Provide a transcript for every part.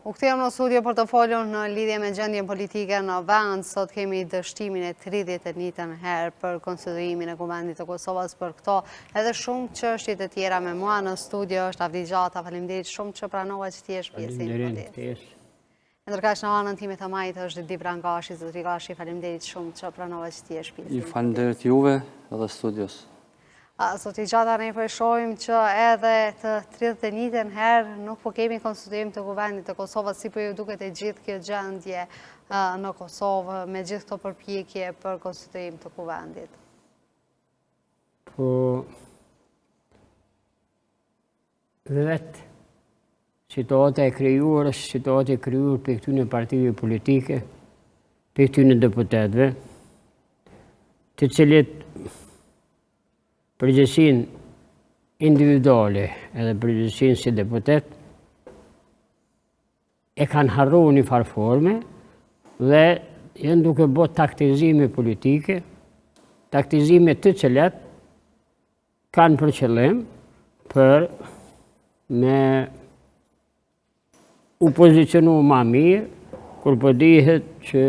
U kthejmë në studio për të folur në lidhje me gjendjen politike në vend. Sot kemi dështimin e 31 herë për konstituimin e Kuvendit të Kosovës. Për këto edhe shumë çështje të tjera me mua në studio është Avdi Gjata. Faleminderit shumë që pranove që ti je pjesë e podcastit. Ndërkaq në anën time të majtë është Dibran Gashi, zotëri Gashi, faleminderit shumë që pranove që ti je pjesë. Ju faleminderit juve edhe studios. Zoti Gjata, ne përshojmë që edhe të 31 herë nuk po kemi konstituim të Kuvendit të Kosovës, si po ju duket e gjithë kjo gjendje në Kosovë, me gjithë këto përpjekje për konstituim të Kuvendit? Po, vetë situata e krijuar është situata e krijuar për këtyre partive politike, për këtyre deputetëve, të cilët përgjegjësinë individuale edhe përgjegjësinë si deputet e kanë harruar në farë forme dhe janë duke bërë taktizime politike, taktizime të cilat kanë për qëllim për me u pozicionu ma mirë, kur po dihet që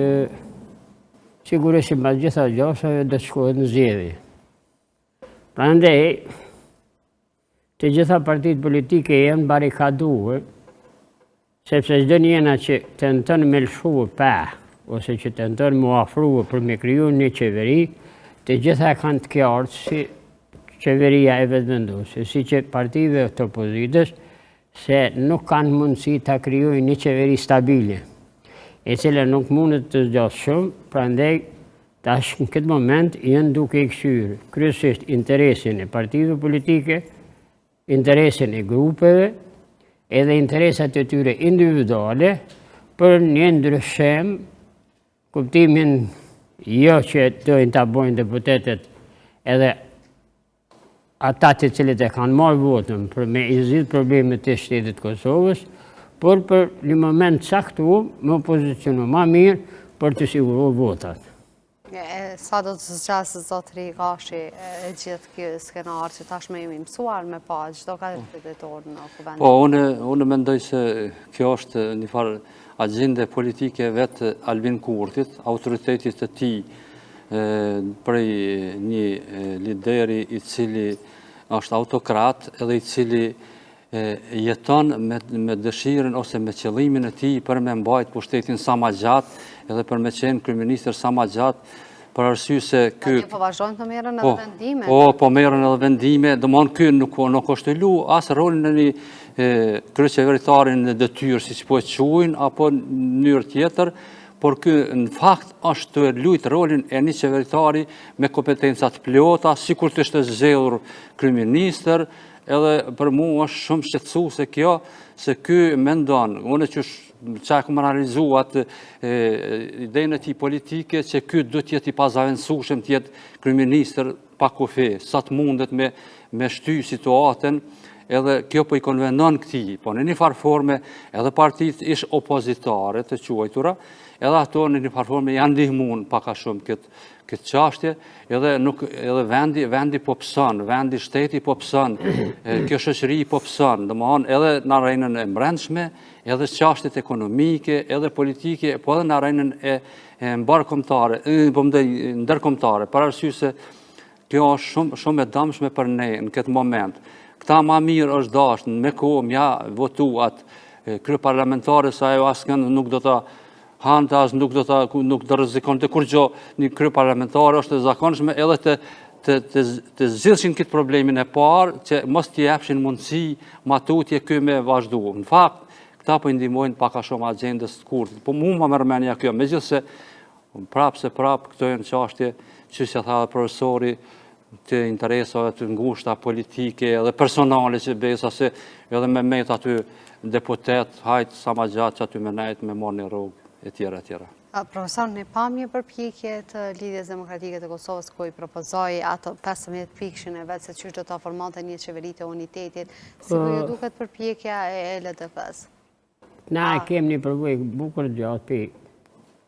sigurisht mbas gjitha gjashave do të shkohet në zgjedhje. Prandaj, të gjitha partitë politike janë barikaduar, sepse çdo njëna që tenton me lëshuar pa, ose që tenton me ofruar për me kriju një qeveri, të gjitha kanë të qartë si qeveria e vetëvenduese, si që partive të opozitës, se nuk kanë mundësi ta krijojnë një qeveri stabile, e cila nuk mundet të zgjasë shumë, prandaj tash në këtë moment janë duke i kthyer kryesisht interesin e partive politike, interesin e grupeve, edhe interesat e tyre individuale për një ndryshim, kuptimin jo që dojnë ta bojnë deputetet edhe ata të cilët e kanë marrë votën për me i zgjidh problemet e shtetit Kosovës, por për një moment caktuar me pozicionu më mirë për të siguruar votat. Sa do të zgjasë zotëri Gashi e gjithë kjo skenar që tashmë jemi mësuar me pa çdo kandidator në Kuvend? Po, unë mendoj se kjo është një farë agjende politike vetë Albin Kurtit, autoritetit të tij prej një lideri i cili është autokrat edhe i cili jeton me dëshirën ose me qëllimin e tij për me mbajt pushtetin sa më gjatë edhe për me qenë kryeministër sa më gjatë, për arsye se ky po vazhdojnë të merren edhe vendime. Po merren edhe vendime, domthon ky nuk është lu as rolin e një kryeqeveritarin në detyrë, siç po e quajnë, apo në mënyrë tjetër, por ky në fakt është të luajë rolin e një qeveritari me kompetenca të plota, sikur të ishte zgjedhur kryeministër. Edhe për mua është shumë shqetësuese kjo, se ky mendon, unë që kam analizuar atë idenë e tij politike, që ky do të jetë i pazavendësueshëm të jetë kryeministër pa kufi, sa të mundet me shty situatën, edhe kjo po i konvenon këtij, po në një farë forme edhe partitë ish opozitare të quajtura, edhe ato në një farë forme janë ndihmuar pak a shumë këtë çështje, edhe vendi po pëson, vendi shteti po pëson, kjo shoqëri po pëson, domethënë edhe në arenën e brendshme, edhe çështjet ekonomike, edhe politike, po edhe në arenën e ndërkombëtare, për arsye se kjo është shumë e dëmshme për ne në këtë moment. Këta më mirë është dashur me kohë mja votu atë kryeparlamentare sa ajo asnjë nuk do ta hante as nuk do rrezikonte kurrë një kryeparlamentar është e zakonshme edhe të zgjidhshin këtë problemin e parë që mos t'i japshin mundësi matutje ky me vazhdu. Në fakt, këta po i ndihmojnë pak a shumë agjendës të Kurtit. Po mua më merr mendja kjo, megjithëse prapë këto janë çështje që si tha profesori të interesave të ngushta politike edhe personale që besa se edhe me met aty deputet, hajt sa ma gjatë që aty me nejt me marrë një rrugë e tjera. Profesor, në pamje përpjekje të Lidhjes Demokratike të Kosovës ku i propozoi ato 15 pikëshin e vetë se qysh do të formante një qeveri të unitetit, si ku ju duket përpjekja e LDP-s? Na kemi një përvojë bukur gjatë për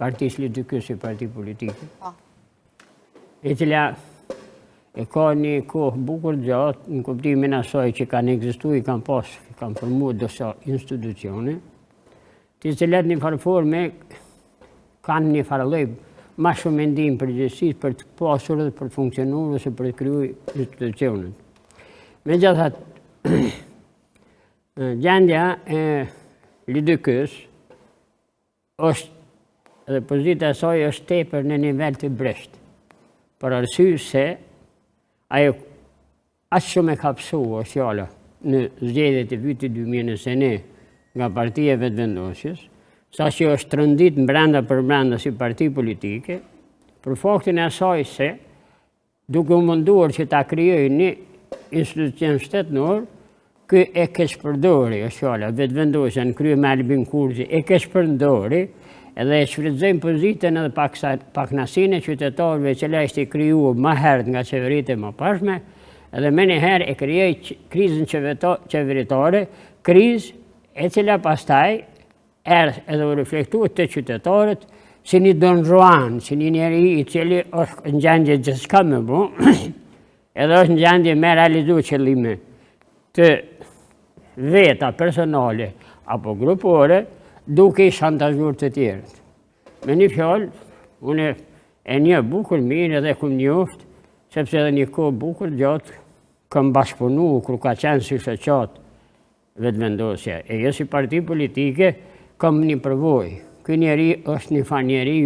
partisë lidhëkyse parti politike, e cila e ka një kohë bukur gjatë në kuptimin asaj që kanë ekzistuar, kanë formuar disa institucione, të cilat një farë forme kanë një farë lloj ma shumë mendim përgjegjësisë për të pasur dhe për të funksionuar ose për të krijuar institucionet. Megjithatë, gjendja e LDK-s është dhe pozita e saj është tepër në nivel të bresht. Për arsye se ajo aq shumë e ka pësuar fjala në zgjedhjet e vitit 2021 nga partia vetëvendosjes, sa që është rëndit brenda për brenda si parti politike, për faktin e asaj se duke u munduar që ta krijojë një institucion shtetënor, ky e keshpërdori, është fjala, vetëvendosja në krye me Albin Kurzi, e keshpërdori edhe e shfrytëzojnë pozitën edhe pakënaqësinë e qytetarëve që ishte krijuar më herët nga qeveritë e mëparshme, edhe më një herë e krijoi krizën qeveritare, krizë e cila pastaj edhe u reflektuar të qytetarët si një Don Juan, si një njeri i cili është në gjendje gjithçka me bu, edhe është në gjendje me realizu qëllime të veta personale apo grupore, duke i shantazhuar të tjerët. Me një fjalë, unë e një bukur mirë edhe kum njoft, sepse edhe një kohë bukur gjatë kam bashkëpunu kur ka qenë si shoqat vetëvendosja. E jo si parti politike, kam një përvoj. Ky njeri është një farë njeri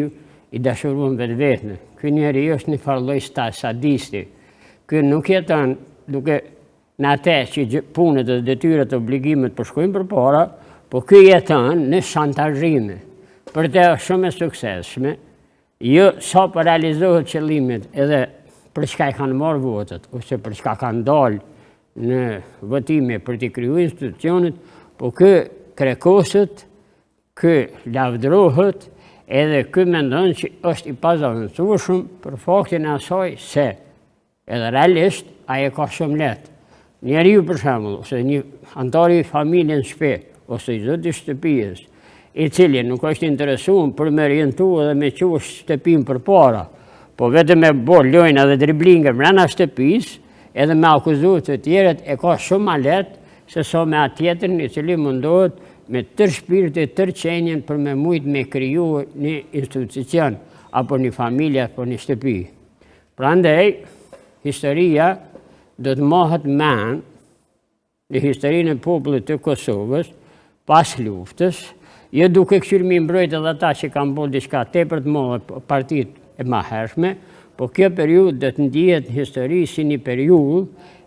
i dashuruar vetëvetën. Ky njeri është një farë lloj sadisti. Ky nuk jeton duke në atë që punët dhe detyrat e obligimet përshkojnë përpara, po ky jeton në shantazhime. Për të shumë e suksesshme, jo sa për realizohet qëllimet edhe për çka i kanë marrë votat, ose për çka kanë dalë në votime për të krijuar institucionet, po ky krekoset, ky lavdërohet, edhe ky mendon që është i pazaventshëm për faktin e asaj se edhe realisht ai e ka shumë lehtë. Njeriu për shembull, ose një antari i familjes në shtëpi, ose i zoti i shtëpisë, i cili nuk është interesuar për me orientu edhe me quaj shtëpinë përpara, po vetëm me bë lojna dhe driblinge brenda shtëpisë, edhe me akuzuar të tjerët, e ka shumë më lehtë se sa me atë tjetrin i cili mundohet me tërë shpirtin e tërë qenjen për me mujtë me krijuar një institucion, apo një familje, apo një shtëpi. Prandaj, historia do të mohet mend në historinë e popullit të Kosovës pas luftës, jo duke kthyer mi mbrojtë edhe ata që kanë bërë diçka tepër të madhe partitë e mëhershme, po kjo periudhë do të ndihet në histori si një periudhë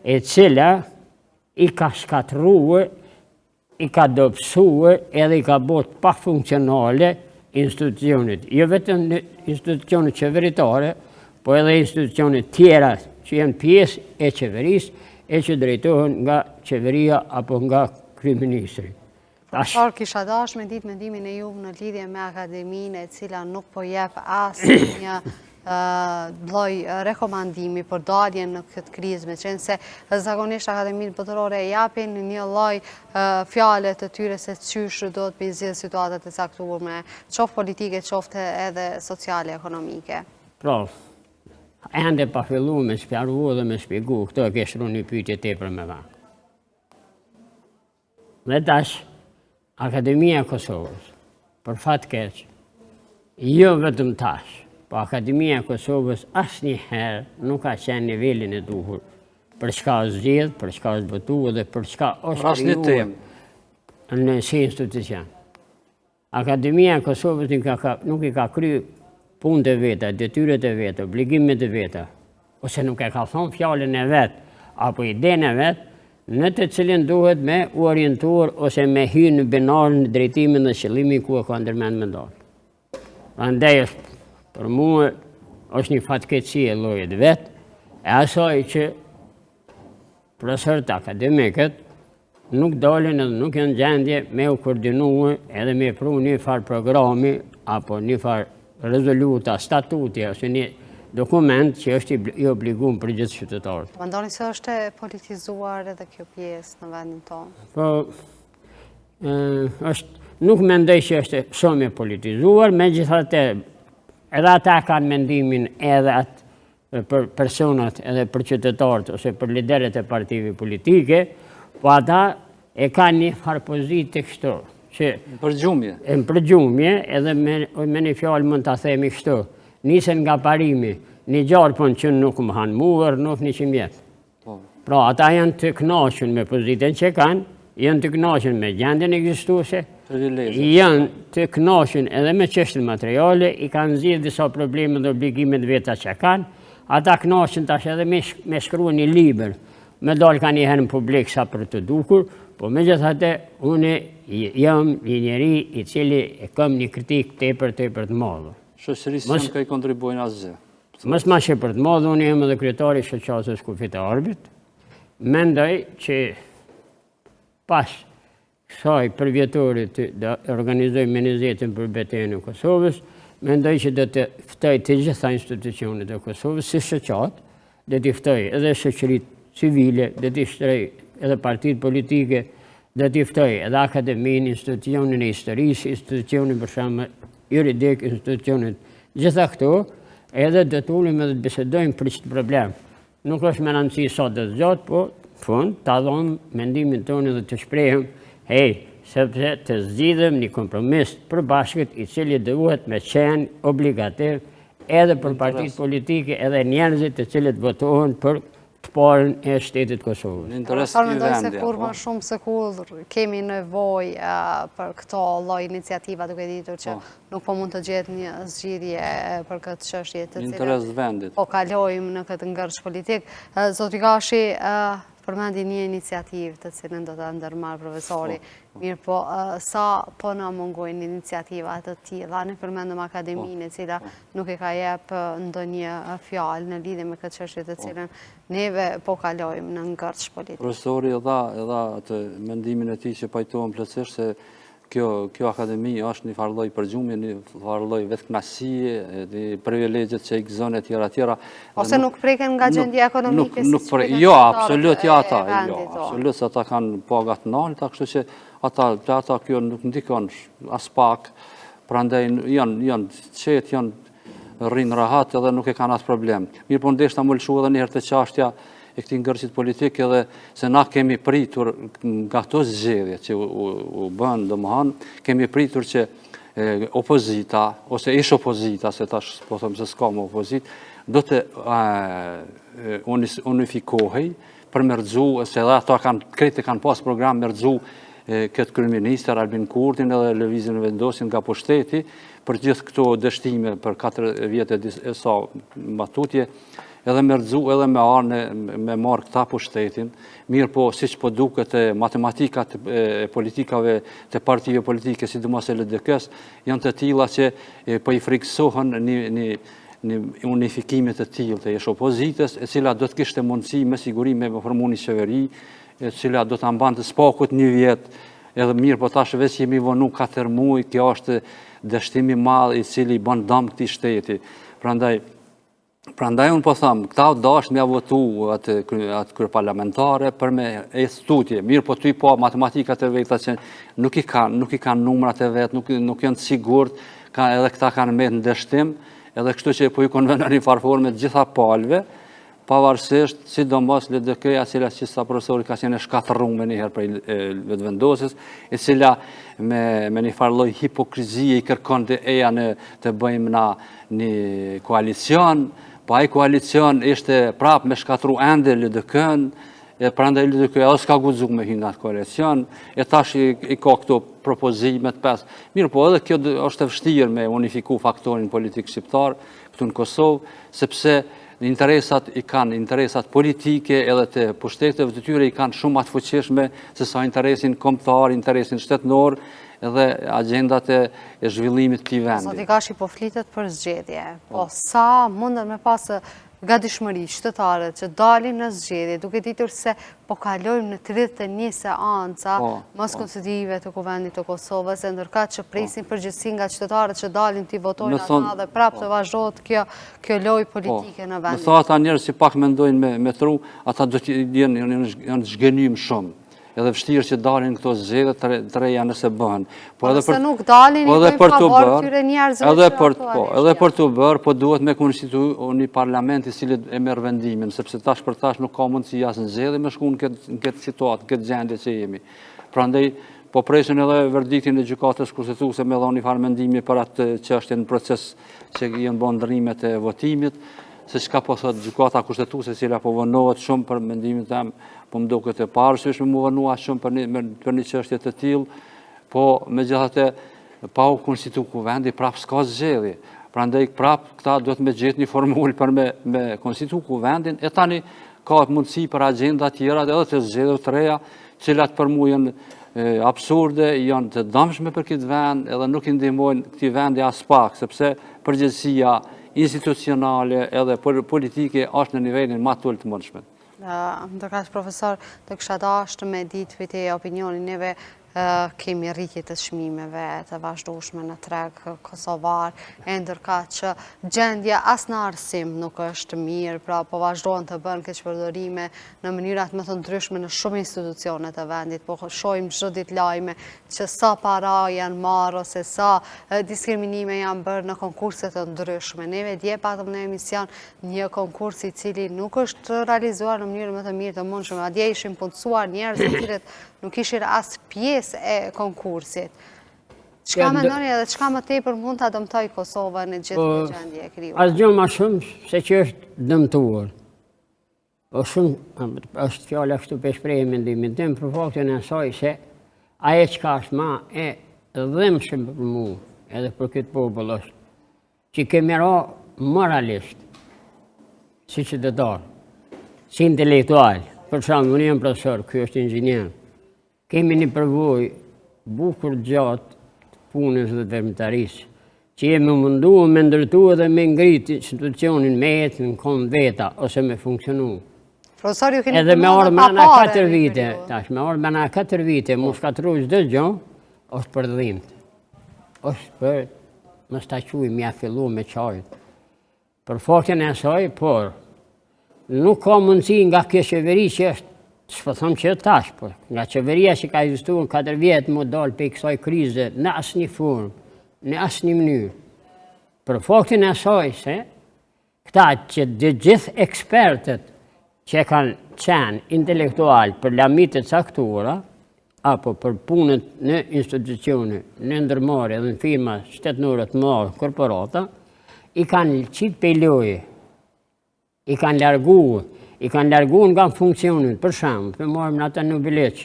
e cila i ka shkatërruar, i ka dobësuar edhe i ka bërë pa funksionale institucionet. Jo vetëm institucionet qeveritare, po edhe institucionet tjera që janë pjesë e qeverisë e që drejtohen nga qeveria apo nga kryeministri. Por kisha dash me ditë mendimin e juve në lidhje me akademinë e cila nuk po jep asnjë lloj rekomandimi për daljen në këtë krizë, me qenë se zakonisht akademinë botërore japin një lloj fjale të tyre se çysh do të përzgjedh situatat e caktuara, qoftë politike, qoftë edhe sociale, ekonomike. Pra, ende pa filluar me sqaruar dhe me shpjegu, këto e ke shkruar një pyetje tepër me va. Dhe tash, Akademia e Kosovës, për fat keq, jo vetëm tash, po Akademia e Kosovës asnjëherë nuk ka qenë nivelin e duhur për çka është zgjedh, për çka është votuar dhe për çka është krijuar në si institucion. Akademia e Kosovës nuk i ka kryer punët e veta, detyrat e veta, obligimet e veta, ose nuk e ka thonë fjalën e vet apo idenë e vet, në të cilin duhet me u orientuar ose me hyrë në binar në drejtimin dhe qëllimin ku e ka ndërmend me ndalë. Prandaj për mua është një fatkeqësi e llojit vet, e asaj që profesorët akademikët nuk dalin edhe nuk janë gjendje me u koordinuar edhe me pru një farë programi apo një farë rezoluta, statuti ose një dokument që është i obliguar për gjithë qytetarët. Mendoni se është e politizuar edhe kjo pjesë në vendin tonë? Po, nuk mendoj që është shumë e politizuar, megjithatë edhe ata kanë mendimin edhe atë për personat edhe për qytetarët ose për liderët e partive politike, po ata e kanë një farë pozitë kështu, që Përgjumje. në përgjumje, edhe me një fjallë mund të themi kështu, nisen nga parimi, një gjarë po në që nuk më hanë muër, nuk një që mjetë. Pra, ata janë të knashën me pozitën që kanë, janë të knashën me gjendjen ekzistuese, janë të knashën edhe me çështën materiale, i kanë zgjidhur disa probleme dhe obligimet veta që kanë, ata knashën tash edhe me shkruan një libër, me dalë ka një herë në publik sa për të dukur, po megjithatë unë jam një njeri i cili e kam një kritik tepër të madhe. Shoqërisë që ka i kontribuojnë asgjë. Mos ma që për të madhe, unë jam edhe kryetari i shoqatës kufit e arbit. Mendoj që pas kësaj përvjetorit të organizoj menizetin për betejën e Kosovës, mendoj që do të ftoj të gjitha institucionet e Kosovës si shoqat, do të ftoj edhe shoqëritë civile, do të ftoj edhe partitë politike, do të ftoj edhe akademinë, institucionin e historisë, institucionin për shembull juridik, institucionet, gjitha këto, edhe do të ulim edhe të bisedojmë për çdo problem. Nuk është me rëndësi sot dhe zgjat, po fund ta dhom mendimin tonë dhe të shprehim, sepse të zgjidhem një kompromis për bashkët i cili duhet me qenë obligativ edhe për partitë politike edhe njerëzit të cilët votohen për të parën e shtetit Kosovës. Në interes të Mendoj se vendi. kur më shumë se kur kemi nevojë për këto lloj iniciativa, duke ditur që nuk po mund të gjetë një zgjidhje për këtë çështje të Në cilën interes të vendit. po kalojmë në këtë ngërç politik. Zoti Gashi përmendi një iniciativë të cilën do ta ndërmarr profesori. Mirë po, sa po na mungojnë iniciativa të tilla, ne përmendëm akademinë e cila nuk e ka jep ndonjë fjalë në lidhje me këtë çështje të cilën neve po kalojmë në ngërç politik. Profesori dha atë mendimin e tij që pajtohem plotësisht se kjo akademi është një farë lloj përgjumje, një farë lloj vetëkënaësie, një privilegjet që i gëzon e tjera. Ose nuk preken nga gjendja ekonomike si Jo, absolut ja ata, absolut se ata kanë pagat të larta, kështu që ata kjo nuk ndikon as pak, prandaj janë qetë, janë rrinë rahat edhe nuk e kanë as problem. Mirë po ndeshta më lëshu edhe një herë të çështja e këtij ngërçit politik edhe se na kemi pritur nga këto zgjedhje që u bën, domethënë, kemi pritur që opozita ose ish opozita, se tash po them se s'ka më opozitë, do të unifikohej për me rrëzu, se edhe ato krejtë kanë pas program me rrëzu këtë kryeministër Albin Kurtin edhe lëvizjen e vendosin nga pushteti për gjithë këto dështime për 4 vjet e sa matutje, edhe me rrëzu edhe me marë këta pushtetin, mirë po si që po duket matematikat e politikave të partive politike, sidomos e LDK-s, janë të tilla që po i friksohen një unifikimit të tillë të jesh opozitës, e cila do të kishte mundësi me siguri me formu një qeveri, e cila do të ambante spakut 1 vjet, edhe mirë po tash veç jemi vonu 4 muaj, kjo është dështimi madh i cili bën dëm këtij shteti. Prandaj unë po tham, këta dash me votu atë kryeparlamentare për me studje. Mirë po ty po matematikat e veta që nuk i kanë numrat e vet, nuk janë të sigurt, edhe këta kanë me në dështim, edhe kështu që po i konvenën një farforme të gjitha palve, pavarësisht, sidomos LDK-ja, cila që sa profesori ka qenë shkatërruar me njëherë për vetëvendosjes, e cila me një farë lloj hipokrizie i kërkon të bëjmë na një koalicion, po ai koalicion ishte prap me shkatru ende LDK-n, prandaj LDK-ja s'ka guxuar me hyrë në atë koalicion, e tash i ka këto propozimet 5. Mirë po edhe kjo është e vështirë me unifiku faktorin politik shqiptar këtu në Kosovë, sepse interesat i kanë interesat politike edhe të pushteteve të tyre i kanë shumë më të fuqishme se sa interesin kombëtar, interesin shtetënor edhe agjendat e zhvillimit të këtij vendi. Zoti Gashi po flitet për zgjedhje, po sa mundën me pasë gatishmëri qytetarët që dalin në zgjedhje, duke ditur se po kalojmë në 31 seanca mos konstitutive të Kuvendit të Kosovës, e ndërkaq që presin përgjegjësi nga qytetarët që dalin të votojnë ata dhe prapë të vazhdohet kjo lojë politike në vend. Më thonë ata njerëz që pak mendojnë me tru, ata do të janë zhgënjym shumë. Edhe vështirë që dalin këto zgjedhje të reja nëse bëhen. Nëse nuk dalin, i bëjmë favor këtyre njerëzve që aktualisht. Edhe për të bërë, po duhet me konstituu një parlament i cili e merr vendimin, sepse tash për tash nuk ka mundësi as në zgjedhje me shku në këtë situatë, në këtë gjendje që jemi. Prandaj po presin edhe verdiktin e gjykatës kushtetuese me dhënë një farë mendimi për atë çështje në proces që janë bën ndërrimet e votimit, se çka po thot gjykata kushtetuese, e cila po vonohet shumë për mendimin tim, po më duket e pavarësisht më vonua shumë për një çështje të tillë, po megjithatë pa u konstituu kuvendi prap s'ka zgjedhje. Prandaj prap këta duhet me gjetë një formulë për me konstituu kuvendin, e tani ka mundësi për agenda tjera edhe të zgjedhjeve të reja, cilat për mua janë absurde, janë të dëmshme për këtë vend, edhe nuk i ndihmojnë këtij vendi as pak, sepse përgjegjësia institucionale edhe politike është në nivelin më të ulët të mundshëm. Ndërkaq, profesor, të kisha dashur me ditë vite opinionin neve kemi rritje të çmimeve të vazhdueshme në treg kosovar, e ndërkaq që gjendja as në arsim nuk është mirë, pra po vazhdojnë të bën keqpërdorime në mënyrat më të ndryshme në shumë institucione të vendit, po shohim çdo ditë lajme që sa para janë marrë ose sa diskriminime janë bërë në konkurse të ndryshme. Neve dje patëm në emision një konkurs i cili nuk është realizuar në mënyrë më të mirë të mundshme, madje ishin punësuar njerëz të cilët nuk ishin as pjesë e konkursit. Çka mendoni edhe çka më tepër mund ta dëmtoj Kosovën në gjithë këtë gjendje e krijuar? Asgjë më shumë se që është dëmtuar. Është fjala kështu për shprehje mendimin tim për faktin e asaj se ajo çka është më e dhëmshme për mua edhe për këtë popull është që kemi ra moralisht, si qytetar, si intelektual. Për shembull, unë jam profesor, ky është inxhinier. Kemi një përvojë bukur gjatë punës dhe veprimtarisë, që jemi munduar me ndërtu edhe me ngrit institucionin me jetë në kom veta ose me funksionu. Profesor, ju keni edhe me orë mëna 4 vite, tash me orë mëna 4 vite, mu shkatru çdo gjë, është për dhimbje. Është për mos ta quaj mja fillu me çajt. Për faktin e asaj, por nuk ka mundësi nga kjo qeveri që është, s'po them që tash, po nga qeveria që ka ekzistuar 4 vjet më dal pe kësaj krize në asnjë formë, në asnjë mënyrë. Për faktin e asaj se këta që të gjithë ekspertët që kanë qenë intelektual për lamit e caktuara, apo për punët në institucione, në ndërmarrje dhe në firma shtetërore të mëdha, korporata, i kanë qitë pe loje, i kanë larguar nga funksionin, për shembull, për marrim në ata në Bileq.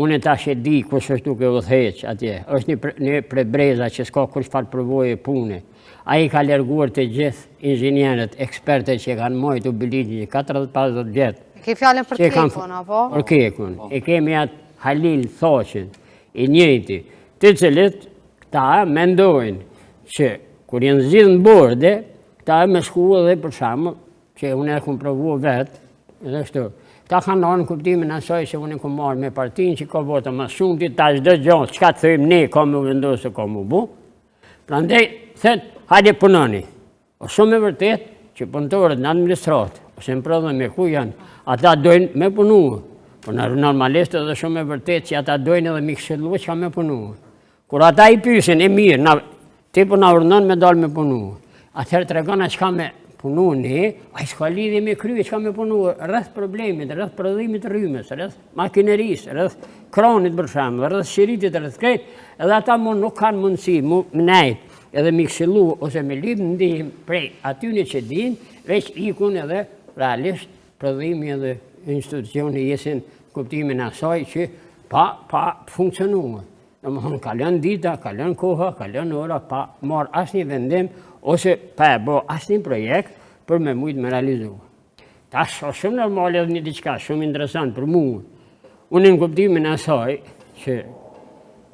Unë tash e di kush është duke udhëheq atje. Është një prebreza që s'ka kurrë përvojë pune. Ai ka larguar të gjithë inxhinierët, ekspertët që kanë marrë Bileqin 40-50 vjet. Ke fjalën për Kekun apo? Për Kekun. E kemi atë Halil Thoqin, i njëjti, të cilët këta mendojnë që kur janë zgjidhur në borde, këta me shku edhe për shembull që unë e kom provu vetë, edhe kështu. Ta kanë nërë në kuptimin asaj që unë e kom marrë me partinë që ka vota më shumë, ti ta çdo gjë, çka të thëjmë ne, ka më vendosë, ka më bu. Prandaj, thëtë, hajde punoni. O shumë e vërtet që punëtorët në administratë, ose në prodhën me ku janë, ata dojnë me punu. Po në normalisht edhe shumë e vërtet që ata dojnë edhe mi këshillu që ka me punu. Kur ata i pysin, e mirë, ti po na urdhnon me dalë me punu. Atëherë tregona çka me punu ne, a i s'ka lidhje me krye, që ka me punu rreth problemit, rreth prodhimit rrymës, rreth makinerisë, rreth kranit për shembull, rreth shiritit, rreth krejt, edhe ata nuk kanë mundësi, më nejt, edhe mi këshillu, ose me lidhë ndihim prej atyne që din, veç ikun edhe realisht prodhimi edhe institucioni jesin kuptimin asaj që pa funksionuar. Domethënë kalon dita, kalon koha, kalon ora, pa marr asnjë vendim, ose pa e bo asnjë projekt për me mujtë me realizu. Tash është shumë normal edhe një diçka shumë interesant për mua. Unë në kuptimin e asaj që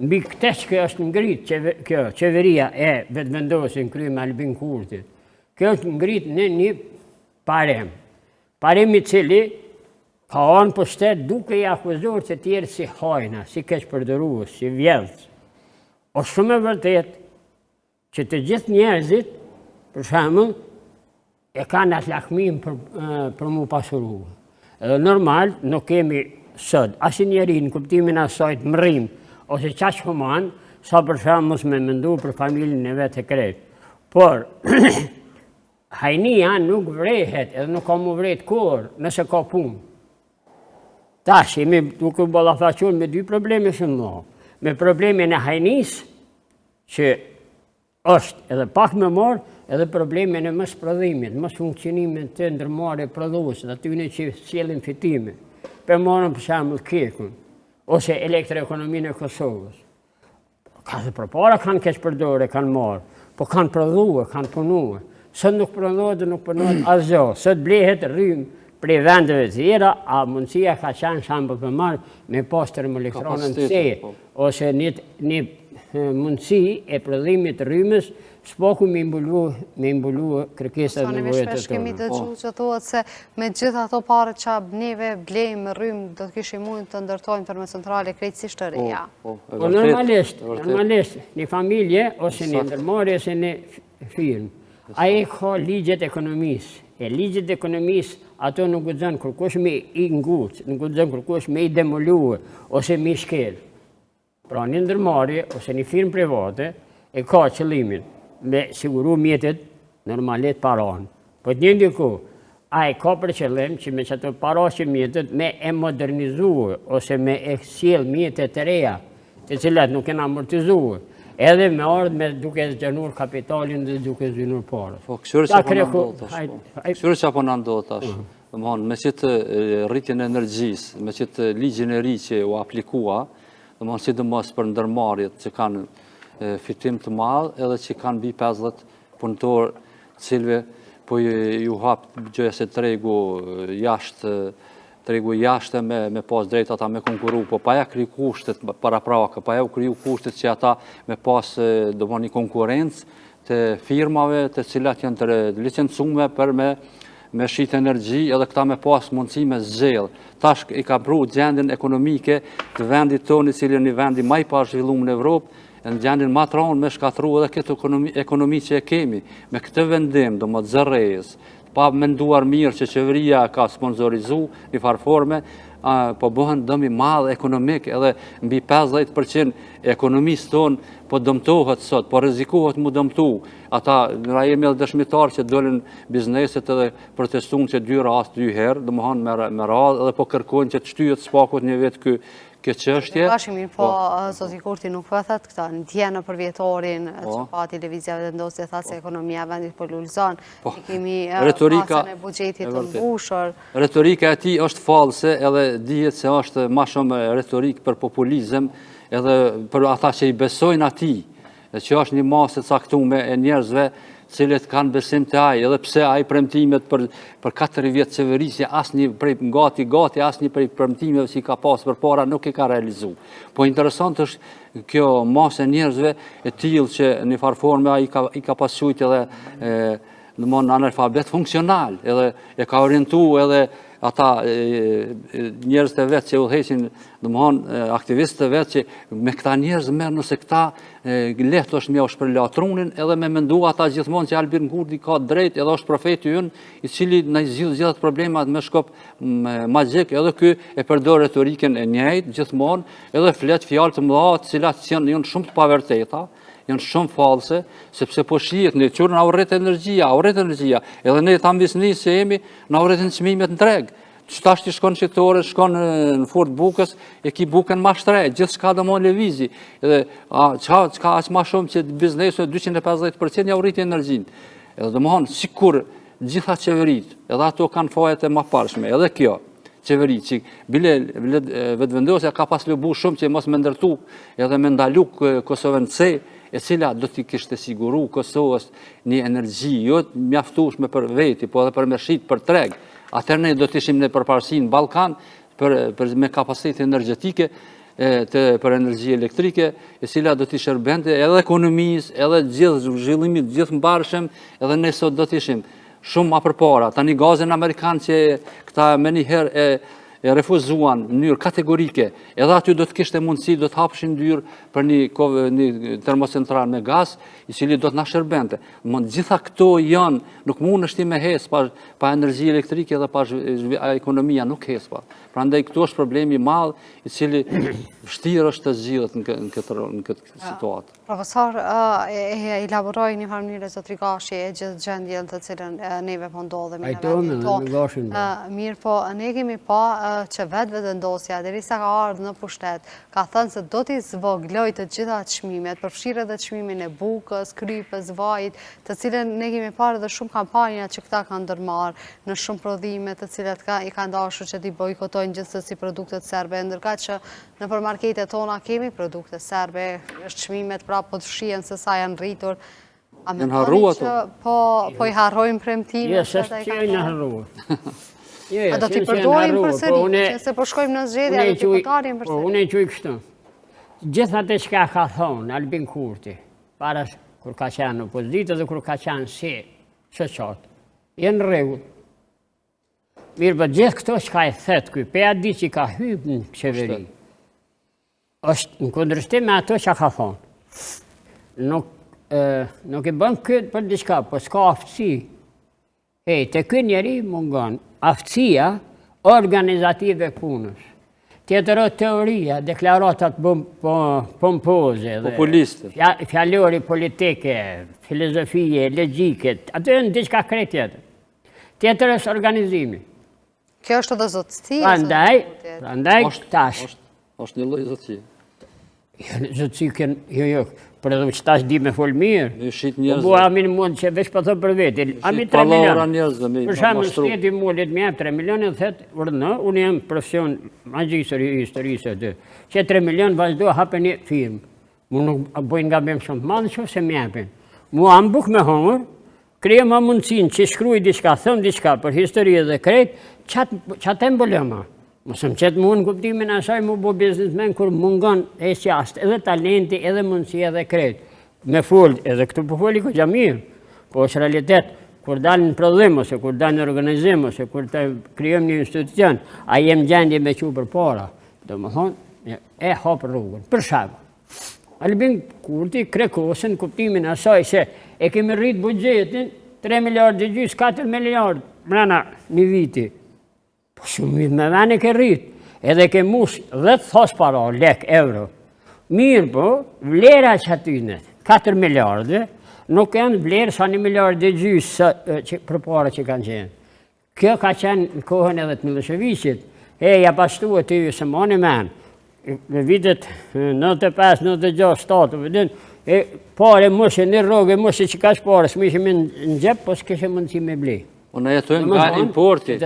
mbi këtë që është ngrit kjo qeveria e vetëvendosin krye me Albin Kurtit. Kjo është ngrit në një parem. Parem i cili ka anë për shtet duke i akuzuar të tjerë si hajna, si keqpërdorues, si vjedhës. O shumë e vërtet që të gjithë njerëzit, për shembull, e kanë atë lakmin për mu pasuru. Edhe normal, nuk kemi sot asnjë njeri në kuptimin asaj të mërrim, ose qaq human, sa për shembull me mendu për familjen e vetë e krejt. Por, hajnia nuk vrehet, edhe nuk ka mu vret kur, nëse ka punë. Tash, jemi duke ballafaqur me dy probleme shumë mëdha. me problemin e hajnis, që është edhe pak më marë, edhe problemin e mos prodhimit, mos funksionimit të ndërmarrje prodhuesit, atyne që sjellin fitime. Për marrëm për shembull Kekun, ose elektroekonominë e Kosovës. Ka dhe përpara kanë keq përdore, kanë marrë, po kanë prodhuar, kanë punuar. Sot nuk prodhohet dhe nuk punohet asgjë. Sot blehet rrymë prej vendeve të tjera, a mundësia ka qenë shembull për marrë me pas termoelektronën C, ose një mundësi e prodhimit rrymës s'poku me imbulu kërkesat nevojat e kemi tona. dëgju që thuhet se me gjithë ato pare që neve blejmë rrymë do të kishim mund të ndërtojmë termocentrale krejtësisht të reja. Normalisht, një familje, ose një ndërmarrje, ose një firmë, ai ka ligjet ekonomisë. E ligjet ekonomisë ato nuk guxon kërkosh me i ngucë, nuk guxon kërkosh me i demolue, ose me i shkel. Pra një ndërmarrje, ose një firmë private, e ka qëllimin me siguru mjetet normalet paran. Po të një ndiku, a e ka për qëllim që me që të parashe mjetet me e modernizue, ose me e sjell mjetet të reja, të cilat nuk e në amortizue, edhe me ardhë me duke zgjenur kapitalin dhe duke zgjenur parë. Po, këshyre që apo në ndodhë tash. Me që rritjen e energjisë, me që ligjin e ri që u aplikua, sidomos për ndërmarrjet që kanë fitim të madh, edhe që kanë mbi 50 punëtor, cilve po ju hapë gjëja se tregu jashtë me pas drejt ata me konkuru, po pa ja kriju kushtet para prake, pa ja u kriju kushtet që ata me pas një konkurencë të firmave të cilat janë të licencume për me shit energji, edhe këta me pas mundësi me zgjellë. Tash i ka pru gjendjen ekonomike të vendit tonë, i cili një vendi ma i pa zhvilluar në Evropë, në gjendjen ma të ronë me shkatru edhe këtë ekonomi që e kemi. Me këtë vendim, do më të zërrejës, pa menduar mirë që qeveria ka sponsorizu një farforme, po bëhen dëmi madh ekonomik, edhe mbi 50% ekonomisë tonë po dëmtohet sot, po rrezikohet mu dëmtu. Ata nga jemi edhe dëshmitar që dolin bizneset edhe protestun që 2 herë, dhe më hanë me radhë, edhe po kërkojnë që të shtyhet spakut një vetë këtë qështje. Pashimin, po, Zoti Kurti nuk pëthet këta, në tjenë për vjetorin që pa televizjave dhe ndosë dhe thatë se ekonomia vendit po lullëzon, që kemi pasën e bugjetit të mbushër. Retorika e ti është false, edhe dihet se është ma shumë retorikë për populizm, edhe për ata që i besojnë ati, që është një masë caktume e njerëzve, cilët kanë besim të ajë, edhe pse ajë premtimet për 4 vjetë qeverisje, gati asnjë prej premtimeve që i ka pasë për para nuk i ka realizu. Po interesant është kjo masë e njerëzve e tillë që një farforme i ka pasujt edhe analfabet funksional, edhe e ka orientu edhe ata njerëz të vetë që udhëheqin, aktivistë të vetë që me këta njerëz merr nëse këta lehtë është me u shpërla trunin, edhe me mendu ata gjithmonë që Albin Kurti ka drejt, edhe është profeti ynë, i cili na zgjidh problemat me shkop magjik, edhe ky e përdor retorikën e njëjtë gjithmonë, edhe flet fjalë të mëdha, të cilat janë shumë të pavërteta, janë shumë false, sepse po shihet në qërë në auret energjia, edhe ne ta biznis që jemi, në auretin çmimet në treg. Qëta shti shkon qitore, shkon në fort bukës, e ki bukën ma shtrejt, gjithë shka dhe mon levizi. Edhe, qka aq ma shumë që biznesu e 250% ja urrit energjin. Edhe dhe më honë, sikur gjitha qeverit, edhe ato kanë fajet e ma parshme, edhe kjo, qeverit, që bile vetëvendosja ka pas lëbu shumë që mos me ndërtu, edhe me ndalu Kosovën C, e cila do t'i kishte siguru Kosovës një energji, jo mjaftueshme për veti, po edhe për me shit për treg. Atër ne do t'ishim në përparësi në Balkan me kapacitet energjetike, për energji elektrike, e cila do t'i shërbente edhe ekonomisë, edhe gjithë zhvillimit, gjithë mbarshëm, edhe ne sot do t'ishim shumë ma përpara. Tani gazin Amerikan që këta me njëherë e refuzuan në mënyrë kategorike, edhe aty do të kishte mundësi, do të hapëshin dyrë për një termocentral me gaz, i cili do të na shërbente. Gjitha këto janë, nuk mund është ti me hes pa energji elektrike dhe pa ekonomia nuk hes pa. Pra ndaj këto është problemi madh, i cili vështirë është të zgjidhet në këtë situatë. Profesor, e elaboroj një farë mënyrë Zotri Gashi e gjithë gjendjen të cilën neve po ndodhemi në vendin tonë. Mirë po, ne kemi pa që vetë vendosja, derisa ka ardhur në pushtet, ka thënë se do t'i zvogloj të gjitha çmimet, përfshirë edhe çmimin e bukës, krypës, vajit, të cilën ne kemi parë edhe shumë kampanja që këta kanë ndërmarrë në shumë prodhime të cilat i kanë dashur që t'i bojkotojnë gjithsesi produktet serbe, ndërka që në përmarketet tona kemi produkte serbe, çmimet prapë po të fshihen se sa janë rritur. A me thoni që po i harrojmë premtimin? Jo, se që i në harruar. A do t'i përdorim përsëri, që se po shkojmë në zgjedhje, a do t'i përdorim përsëri? Unë e quj kështu. Gjitha të që ka thonë Albin Kurti, para kur ka qenë në opozitë dhe kur ka qenë si shoqat, jenë rregull. Mirë, për gjithë këto që ka e thetë kuj, pe atë di që ka hypë në qeveri, është në kundrështim me ato që ka thonë. Nuk i bën këtë për diçka, po s'ka aftësi. Të ky njeri mungon aftësia organizative punës. Tjetër teoria, deklaratat pompoze, populiste, fjallori politike, filozofie, logjike, ato janë diçka krejt tjetër. Tjetër është organizimi. Kjo është edhe zotësi? Prandaj tash. Është një lloj zotësie. Zotësi jo. Për edhe që tash di me fol mirë. Në shit njerëzve. Po amin mund që veç po thot për vetin. Amin 3 milion. Për shembull, shteti mulet më jep 3 milionë dhe thet, unë jam profesion magjistër i historisë aty. Që 3 milion vazhdo hapen një firmë. Unë nuk bëjnë gabim shumë të madh nëse më japin. Mua më buk me hongër, krijem më mundsinë që shkruaj diçka, them diçka për histori dhe krejt, çatë mbolema. Mos më qëtë mund në kuptimin asaj mu bo biznesmen kur mungon e qast, edhe talenti, edhe mundësi, edhe kret. Me full, edhe këtu po foli ko gjamir, po është realitet, kur dalë në prodhim, ose kur dalë në organizim, ose kur të kryem një institucion, a jem gjendje me që për para, do më thonë, e hapë rrugën, për shabë. Albin Kurti krekosën kuptimin asaj se e kemi rritë budgetin, 3 miliardë gjys, 4 miliardë, mrena një viti. Po shumë vitë me vene ke rritë, edhe ke mush 10 thos para, lek, euro. Mirë po, vlera që atynet, 4 miliardë, nuk janë vlerë sa 1 miliardë gjysë për para që kanë qenë. Kjo ka qenë në kohën edhe të Miloševićit, ja pashtu e ty se moni menë, në vitet 95, 96, 7, pare mushe, një rogë, mushe që ka shpare, s'më ishim në gjepë, po s'kishe mundësi me bli. O në jetojmë nga importi.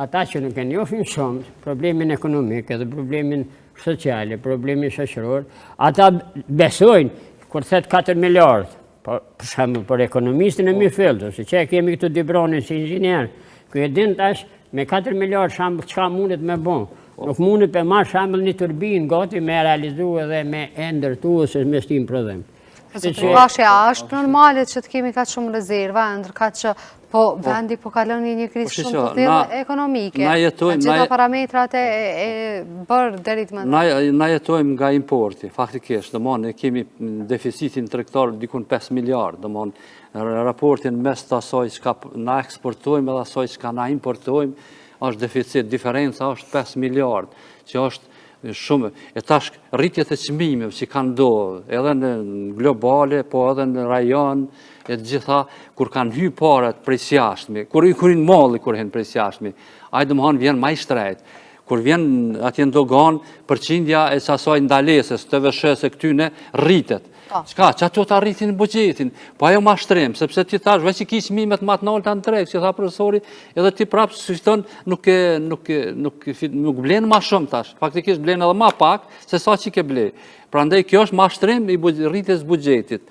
Ata që nuk e njofin shumë, problemin ekonomik edhe problemin sociale, problemin shoqëror, ata besojnë, kur thet 4 miliardë, për shembull për ekonomistin e Mirfeldit, ose që kemi këtu Dibronin si inxhinier, ku e din tash me 4 miliardë shembull çka mundet me bën. Nuk mundet për marrë shembull një turbinë gati me realizu edhe me ndërtu ose me stim prodhim. Është normale që të kemi ka shumë rezerva, ndërka që vendi po kalon një krizë shumë të tillë ekonomike. Gjitha parametrat e bërë deri të mëndë. Na jetojmë nga importi, faktikisht. Ne kemi deficitin tregtar dikun 5 miliardë. Raportin mes të asoj që na eksportojmë edhe asoj që na importojmë, është deficit, diferenca është 5 miliardë, që është shumë. E tash rritjet e çmimeve që kanë ndodhur, edhe në globale, po edhe në rajon, e të gjitha, kur kanë hy parat prej jashtme, kur hyrin malli kur hen prej jashtme, ai domethënë vjen më i shtrejt. Kur vjen atje në dogan, përqindja e sasaj ndalesës, të vëshës e këtyne, rritet. Qka, që ato të arritin bugjetin, po ajo ma shtrim, sepse ti tash, veç i ki çmimet ma të nalë të antrek, që tha profesori, edhe ti prapë sështon nuk blenë ma shumë tash, faktikisht blenë edhe ma pak, se sa që ke ble. Pra ndaj kjo është ma shtrim i rritjes bugjetit.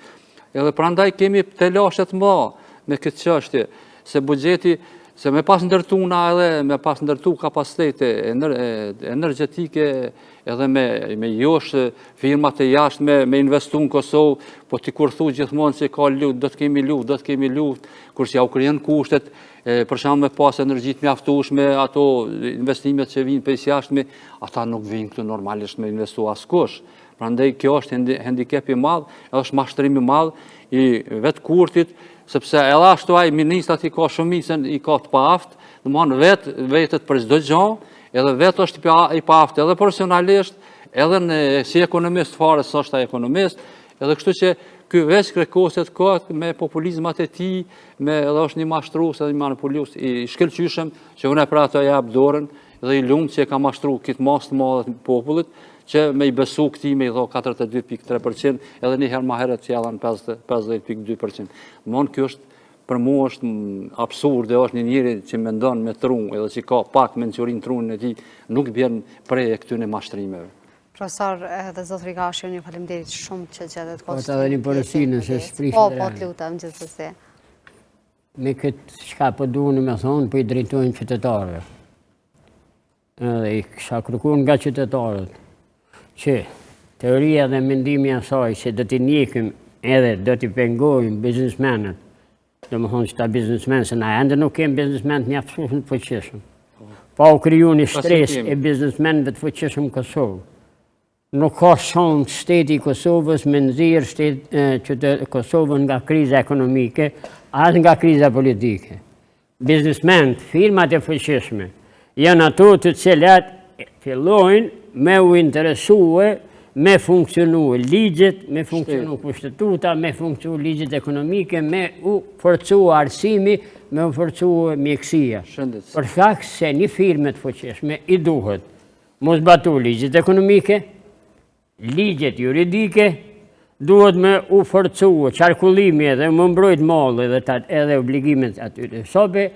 Edhe pra ndaj kemi të lashet ma me këtë qështje, se bugjeti, se me pas ndërtuna edhe me pas ndërtu kapacitete energetike edhe me josh firmat e jashtme, me investu në Kosovë, po t'i kur thu gjithmonë që ka luft, do t'kemi luft, kur që ja u kryen kushtet, për shembull me pas energjit mjaftueshme, ato investimet që vinë prej jashtme, ata nuk vinë këtu normalisht me investu askush. Prandaj kjo është handicap i madh, është mashtrim i madh i vetë Kurtit, sepse edhe ashtu ai ministrat i ka shumicën, i ka të paaft, domthonë vetët për çdo gjë, edhe vetë është i paaft edhe profesionalisht, edhe si ekonomist fare s'është ai ekonomist, edhe kështu që ky veç krekoset kohët me populizmat e tij, me edhe është një mashtrues edhe një manipulues i shkëlqyshëm, që unë pra ato jap dorën, dhe i lumë që e ka mashtru këtë mas të madhe të popullit, që me i besu këti me i dho 42.3%, edhe një herë ma herët që janë 50.2%. Kjo është, për mu është absurde, është një njëri që me ndonë me trunë, edhe që ka pak menqurin trunë e ti, nuk bjerën prej e këtyne mashtrimeve. Profesor dhe Zotri Gashi, unë ju faleminderit shumë që gjetet Po të dhe një përësinë se shprishë Po, të lutem, gjithsesi. Me këtë shka për duhën me thonë, për i drejtojnë qytetarëve. Edhe i kësha kërkuar nga qytetarët, që teoria dhe mendimi asaj se do t'i njekim edhe do t'i pengojnë biznesmenët, do më thonë që ta biznesmenë, se na ende nuk kemë biznesmenët një aftësushën të fëqishëm. Pa u kriju një stres e biznesmenëve të fëqishëm Kosovë. Nuk ka shumë shteti i Kosovës me nëzirë Kosovën nga kriza ekonomike, as nga kriza politike. Biznesmenët, firmat e fëqishme, janë ato të cilat fillojnë me u interesue, me funksionu ligjet, me funksionu kushtetuta, me funksionu ligjet ekonomike, me u forcu arsimi, me u forcu mjekësia. Për shkak se një firme të fuqishme i duhet mos batu ligjet ekonomike, ligjet juridike, duhet me u forcu qarkullimi edhe më mbrojt mallë edhe obligimet atyre. Sobe,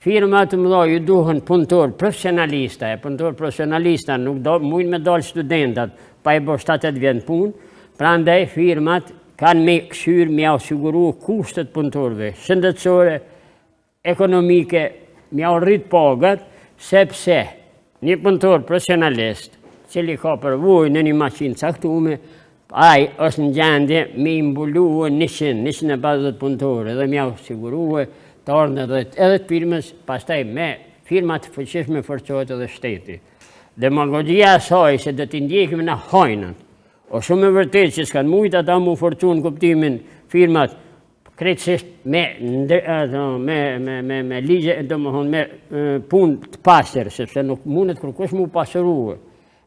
firmat të mëdha ju duhen punëtor profesionalista, e punëtor profesionalista nuk mujnë me dalë studentat, pa i bo 7-8 vjenë punë, pra ndaj firmat kanë me këshyrë me asiguru kushtet punëtorve, shëndetësore, ekonomike, me rrit pagat, sepse një punëtor profesionalist, cili ka përvojë në një maqinë caktume, ai është në gjendje me imbulu 100-150 punëtorë dhe me asiguru të ardhën edhe të firmës, pastaj me firmat të fuqishme forcohet edhe shteti. Demagogjia asaj se do t'i ndjekim në hajnën, o shumë e vërtet që s'kan mujt ata mu forcu në kuptimin firmat krejtësisht me ligje, me punë të pasër, sepse nuk mundet kërkush mu pasëruë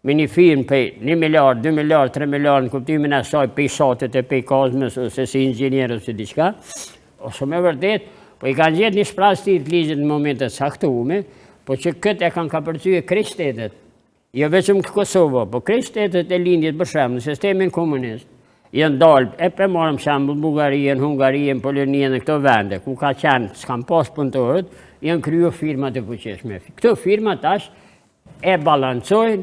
me një firmë pej 1 miliard, 2 miliard, 3 miliard në kuptimin asaj pej shatet e pej kazmës ose si inxinjerë ose diçka, o shumë e vërtet, po i kanë gjetë një shprasë të ligjit në momentet saktume, po që këtë e kanë kapërcyje krejt shtetet, jo veçëm Kosova, po krejt shtetet e lindjet për shemë në sistemin komunist, janë dalë, e për marëm shemë Bugarien, Hungarien, Polonien në këto vende, ku ka qenë, s'kam pas punëtorët, janë kryo firmat e fuqishme. Këto firmat tash e balancojnë,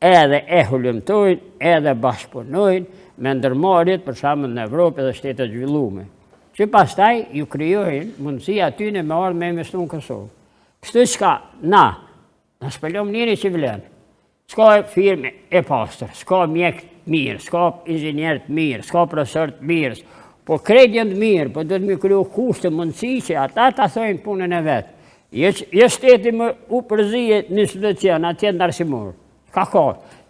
edhe e hulumtojnë, edhe bashkëpunojnë me ndërmarrjet për shemë në Evropë dhe shtetet zhvillume. Që pastaj ju kryojnë mundësi atyne me ardhë me investu në Kosovë. Kështu s'ka, na shpëllom njëri që vlenë. S'ka firme e pastër, s'ka mjek mirë, s'ka inxinjer të mirë, s'ka profesor të mirë, po kredjen të mirë, po do të mi kryo kushtë mundësi që ata ta thojnë punën e vetë. Je shteti më u përzije një situacion, atje në arsimorë. Ka,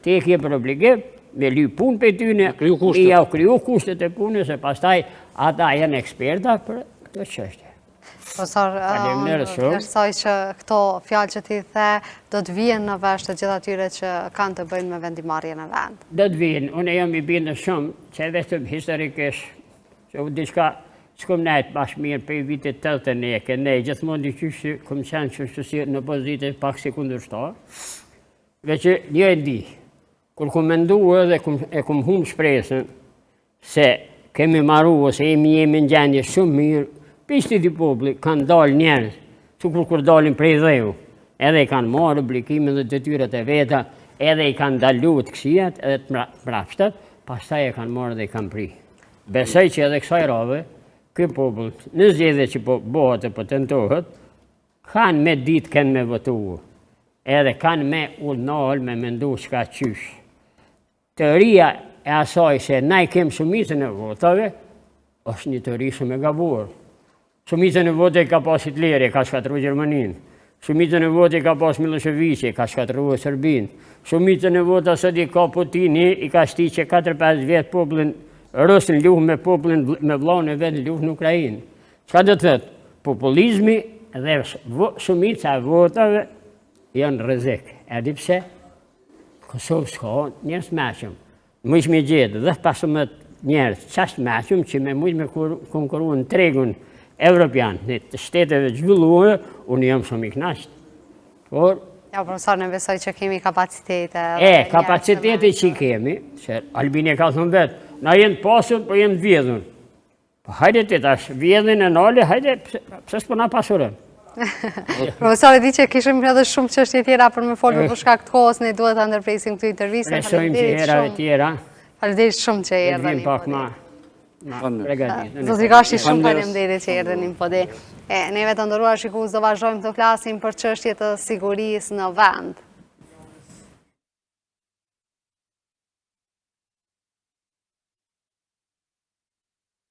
te e kje për obligim, me ly punë për tyne, i jau kryu kushtet e punës, e pastaj ata janë eksperta për të qështje. Profesor, nërsoj që këto fjallë që ti the, do të vijen në vesh të gjitha tyre që kanë të bëjnë me vendimarrje në vend? Do të vijen, unë jam i bindë shumë, që vetëm historikësh, që u diçka s'kom nejtë bashkë mirë për i vitit 81, ne gjithmonë di qyshë, kom qenë qështësi në pozitë pak si kundërshtar, veçë një e di, kur kom mendu edhe e kom humë shpresën se kemi marru ose jemi në gjendje shumë mirë, pishti di populli kanë dalë njerës, kur dalin prej dheu, edhe i kanë marrë obligimin dhe detyrat e veta, edhe i kanë dalu të kësijat edhe të mrapshtat, pastaj e kanë marrë dhe i kanë pri. Besoj që edhe kësaj rave, këj popull, në zgjedhje që po bëhet e po tentohet, kanë me ditë kënë me votuë, edhe kanë me ullnal me mendu shka qysh. Teoria e asaj se na i kemë shumicën e votave, është një teori shumë e gabuar. Shumicën e vote ka pas Hitleri, ka shkatru Gjermanin. Shumicën e vote ka pas Miloševići, ka shkatru Serbin. Shumicën e vote sot i ka Putini, i ka shti që 4-5 vjetë popullin Rusën luhë me popullin me vlaun e vetë luhë në Ukrajinë. Qka do të thëtë? Populizmi dhe shumica e votave janë rrezik. Edhi pse? Kosovë s'ka njerës meqëm. Mujsh me gjithë dhe 15 njerës qashtë meqëm që me mujsh me konkurru në tregun evropian, në të shteteve zhvilluar, unë jam shumë i knasht. Por, Ja, profesor, në besoj që kemi kapacitete. Kapacitete që kemi, që Albini ka thënë vetë, na jenë pasur, po jenë vjedhën. Po hajde të tash, vjedhën e nale, hajde, pse s'po na pasurën. Profesor, e di që kishim edhe shumë çështje tjera për me folur për shkak të kohës, ne duhet ta ndërpresim këtë intervistë. Presojmë që herave tjera. Faleminderit shumë që erdheni. Vim pak ma pregaditur. Zotri Gashi, shumë faleminderit që erdheni në podi. Neve të nderuar shikues do vazhdojmë të flasim për çështje të sigurisë në vend.